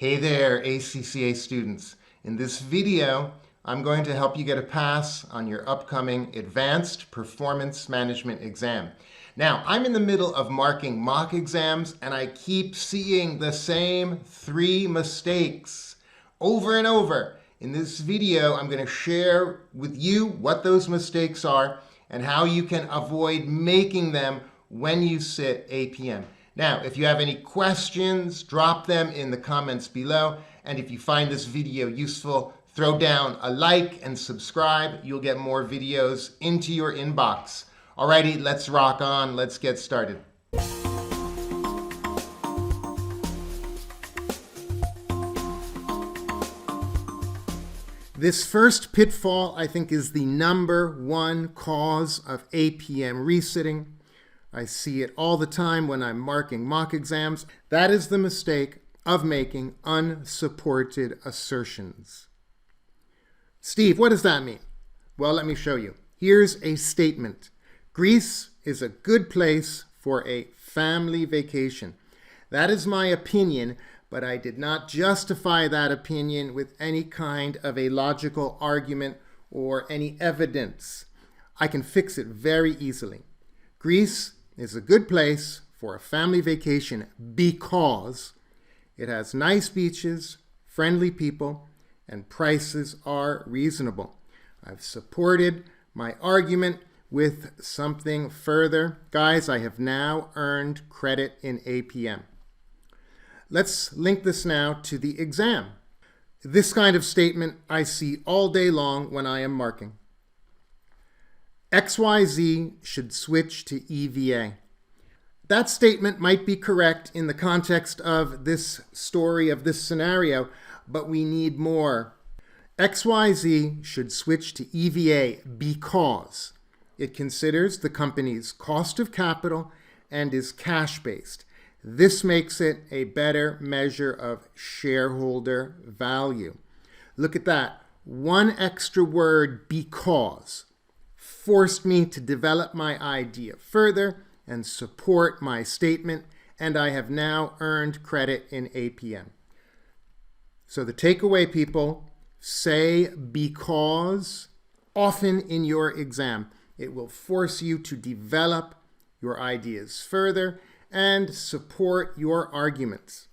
Hey there, ACCA students. In this video, I'm going to help you get a pass on your upcoming Advanced Performance Management exam. Now, I'm in the middle of marking mock exams, and I keep seeing the same 3 mistakes over and over. In this video, I'm going to share with you what those mistakes are and how you can avoid making them when you sit APM. Now, if you have any questions, drop them in the comments below. And if you find this video useful, throw down a like and subscribe. You'll get more videos into your inbox. Alrighty, let's rock on. Let's get started. This first pitfall, I think, is the #1 cause of APM resitting. I see it all the time when I'm marking mock exams. That is the mistake of making unsupported assertions. Steve, what does that mean? Well, let me show you. Here's a statement. Greece is a good place for a family vacation. That is my opinion, but I did not justify that opinion with any kind of a logical argument or any evidence. I can fix it very easily. Greece is a good place for a family vacation because it has nice beaches, friendly people, and prices are reasonable. I've supported my argument with something further. Guys, I have now earned credit in APM. Let's link this now to the exam. This kind of statement I see all day long when I am marking. XYZ should switch to EVA. That statement might be correct in the context of this story, of this scenario, but we need more. XYZ should switch to EVA because it considers the company's cost of capital and is cash-based. This makes it a better measure of shareholder value. Look at that. One extra word, because, forced me to develop my idea further and support my statement, and I have now earned credit in APM. So the takeaway, people, say because often in your exam. It will force you to develop your ideas further and support your arguments.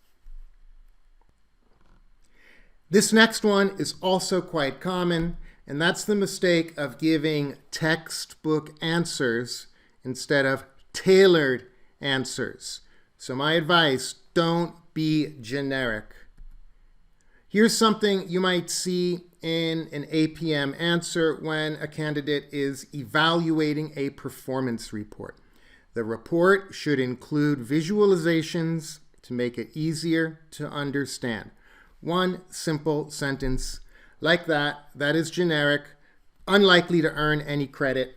This next one is also quite common, and that's the mistake of giving textbook answers instead of tailored answers. So my advice, don't be generic. Here's something you might see in an APM answer when a candidate is evaluating a performance report. The report should include visualizations to make it easier to understand. One simple sentence like that is generic, unlikely to earn any credit.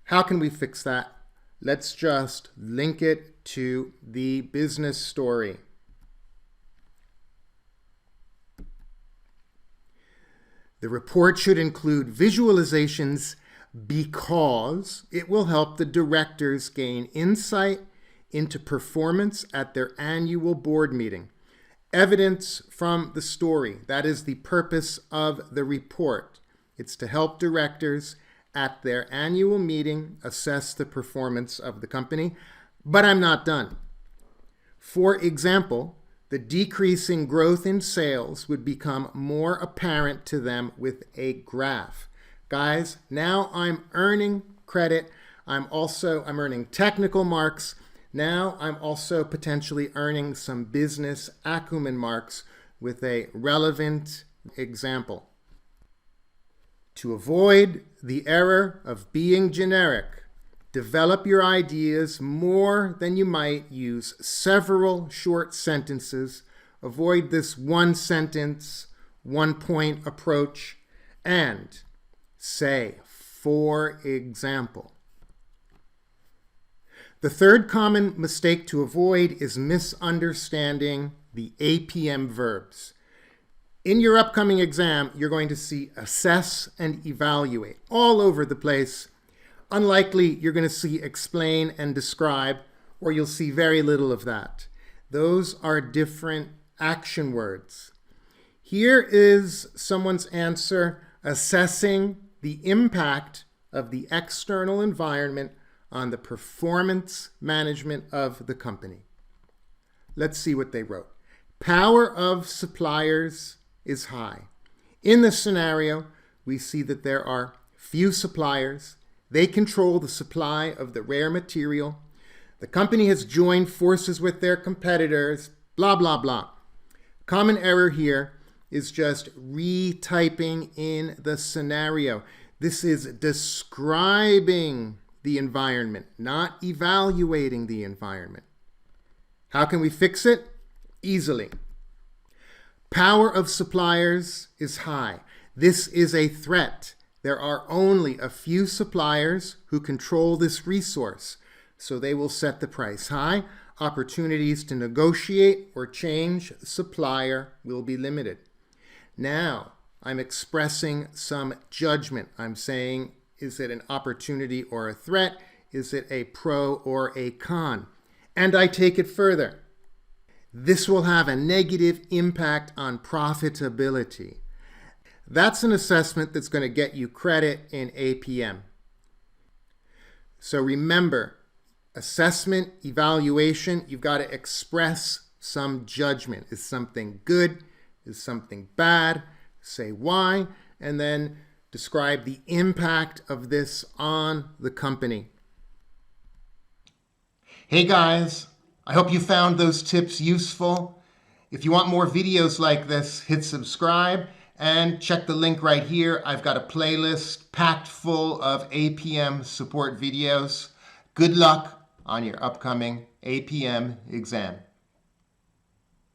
How can we fix that? Let's just link it to the business story. The report should include visualizations because it will help the directors gain insight into performance at their annual board meeting. Evidence from the story, that is the purpose of the report. It's to help directors at their annual meeting assess the performance of the company. But I'm not done. For example, the decreasing growth in sales would become more apparent to them with a graph. Guys, now I'm earning credit. I'm earning technical marks. Now I'm also potentially earning some business acumen marks with a relevant example. To avoid the error of being generic, develop your ideas more than you might use several short sentences. Avoid this one sentence, one point approach, and say, for example. The third common mistake to avoid is misunderstanding the APM verbs. In your upcoming exam, you're going to see assess and evaluate all over the place. Unlikely you're going to see explain and describe, or you'll see very little of that. Those are different action words. Here is someone's answer assessing the impact of the external environment on the performance management of the company. Let's see what they wrote. Power of suppliers is high. In this scenario, we see that there are few suppliers. They control the supply of the rare material. The company has joined forces with their competitors, blah, blah, blah. Common error here is just retyping in the scenario. This is describing the environment, not evaluating the environment. How can we fix it? Easily. Power of suppliers is high. This is a threat. There are only a few suppliers who control this resource, so they will set the price high. Opportunities to negotiate or change supplier will be limited. Now, I'm expressing some judgment. I'm saying, is it an opportunity or a threat? Is it a pro or a con? And I take it further. This will have a negative impact on profitability. That's an assessment that's going to get you credit in APM. So remember, assessment, evaluation, you've got to express some judgment. Is something good? Is something bad? Say why, and then describe the impact of this on the company. Hey guys, I hope you found those tips useful. If you want more videos like this, hit subscribe and check the link right here. I've got a playlist packed full of APM support videos. Good luck on your upcoming APM exam.